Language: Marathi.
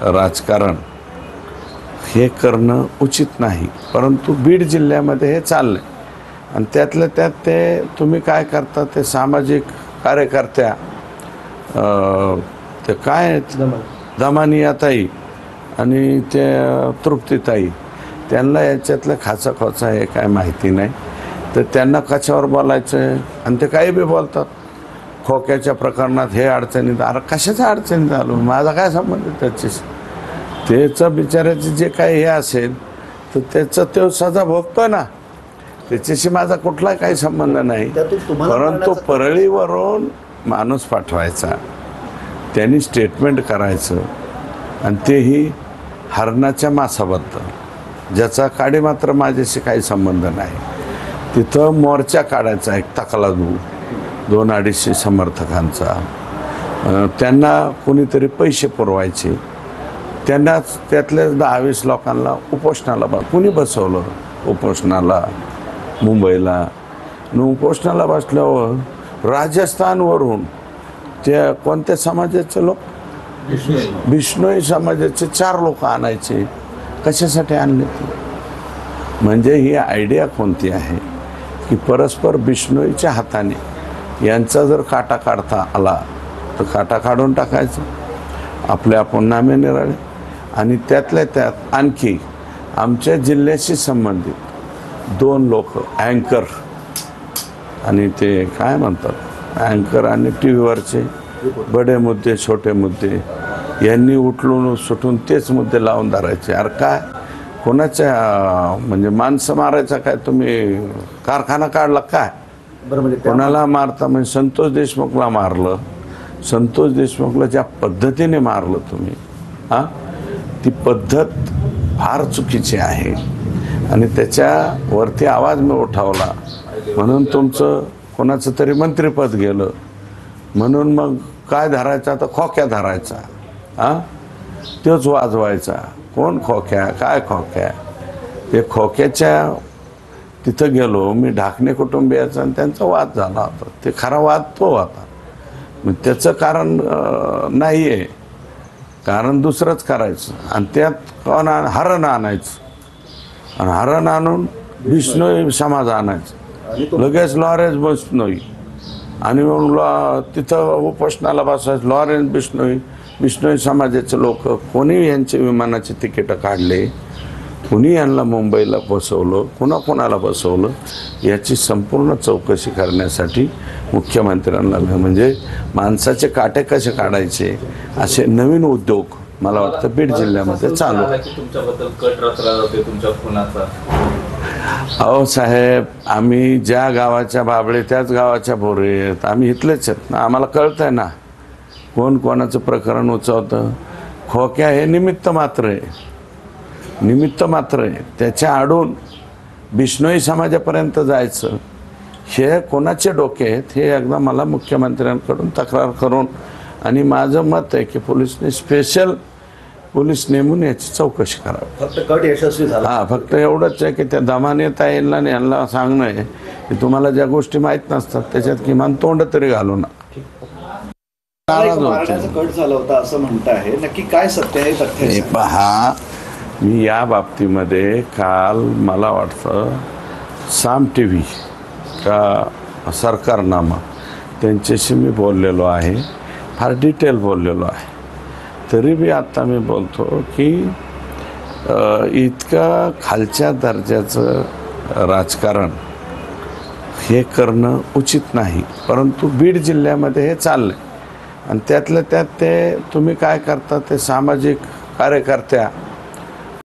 राजकारण हे करणं उचित नाही, परंतु बीड जिल्ह्यामध्ये हे चाललं आहे आणि त्यातल्या त्यात ते तुम्ही काय करता ते सामाजिक कार्यकर्त्या ते काय दमानियाताई आणि ते तृप्तीताई त्यांना याच्यातलं खाचा खोचा हे काय माहिती नाही, तर त्यांना कशावर बोलायचं आहे आणि ते काही बी बोलतात. खोक्याच्या प्रकरणात हे अडचणीत, अरे कशाच्या अडचणीत आलो, माझा काय संबंध त्याच्याशी? त्याचं बिचाराचं जे काही हे असेल तर त्याचं तो सजा भोगतो ना, त्याच्याशी माझा कुठला काही संबंध नाही. परंतु परळीवरून माणूस पाठवायचा, त्यांनी स्टेटमेंट करायचं आणि तेही हरणाच्या मांसाबद्दल, ज्याचा काडी मात्र माझ्याशी काही संबंध नाही. तिथं मोर्चा काढायचा एक तकलादू 200-250 समर्थकांचा, त्यांना कोणीतरी पैसे पुरवायचे, त्यांनाच त्यातल्या 10-20 लोकांना उपोषणाला कुणी बसवलं उपोषणाला मुंबईला. उपोषणाला बसल्यावर राजस्थानवरून त्या कोणत्या समाजाचे लोक, बिश्नोई समाजाचे 4 लोक आणायचे. कशासाठी आणले ते? म्हणजे ही आयडिया कोणती आहे की परस्पर बिश्नोईच्या हाताने यांचा जर काटा काढता आला तर काटा काढून टाकायचं, आपले आपण नामे निराळे. आणि त्यातल्या त्यात आणखी आमच्या जिल्ह्याशी संबंधित 2 लोक अँकर आणि ते काय म्हणतात अँकर आणि टी व्हीवरचे बडे मुद्दे छोटे मुद्दे यांनी उठलून सुटून तेच मुद्दे लावून धरायचे. अरे काय कोणाच्या म्हणजे माणसं मारायचा काय तुम्ही कारखाना काढला काय? कोणाला मारता म्हणजे संतोष देशमुखला मारलं, संतोष देशमुखला ज्या पद्धतीने मारलं तुम्ही, ती पद्धत फार चुकीची आहे आणि त्याच्यावरती आवाज मी उठवला म्हणून तुमचं कोणाचं तरी मंत्रिपद गेलं म्हणून मग काय धरायचा तर खोक्या धरायचा, तोच वाजवायचा. कोण खोक्या काय खोक्या? ते खोक्याच्या तिथं गेलो मी, ढाकणे कुटुंबियाचा आणि त्यांचा वाद झाला होता. ते खरा वाद तो होता, मग त्याचं कारण नाही आहे, कारण दुसरंच करायचं. आणि त्यात कोण हरण आणायचं आणि हरण आणून बिश्नोई समाज आणायचं, लगेच लॉरेन्स बिश्नोई आणि मग तिथं उपोषणाला बसायचं लॉरेन्स बिश्नोई. बिश्नोई समाजाचे लोक कोणी यांचे विमानाचे तिकीटं काढले, कुणी यांना मुंबईला बसवलं, कोणाला बसवलं, याची संपूर्ण चौकशी करण्यासाठी मुख्यमंत्र्यांना म्हणजे माणसाचे काटे कसे काढायचे असे नवीन उद्योग मला वाटतं बीड जिल्ह्यामध्ये चालू. अहो साहेब, आम्ही ज्या गावाच्या बाबळे त्याच गावाच्या बोरे आहेत, आम्ही इथलेच आहेत ना, आम्हाला कळतंय ना कोण कोणाचं प्रकरण उचवतं. खोक्या हे निमित्त मात्र आहे, निमित्त मात्र आहे. त्याच्या आडून बिश्नोई समाजापर्यंत जायचं हे कोणाचे डोके आहेत हे एकदा मला मुख्यमंत्र्यांकडून तक्रार करून, आणि माझं मत आहे की पोलिसने स्पेशल पोलीस नेमून याची चौकशी करावी. फक्त कट यशस्वी झाला. फक्त एवढंच आहे की त्या दमानियाताईंना आणि यांना सांगणं आहे की तुम्हाला ज्या गोष्टी माहीत नसतात त्याच्यात किमान तोंड तरी घालू नका. कट झाला होता असं म्हणत आहे, नक्की काय सत्य आहे तथ्य? पहा, मी या बाबतीमध्ये काल मला वाटतं साम टी व्ही का सरकारनामा त्यांच्याशी मी बोललेलो आहे, फार डिटेल बोललेलो आहे. तरी बी आत्ता मी बोलतो की इतका खालच्या दर्जाचं राजकारण हे करणं उचित नाही, परंतु बीड जिल्ह्यामध्ये हे चाललं आहे आणि त्यातल्या त्यात ते तुम्ही काय करता ते सामाजिक कार्यकर्त्या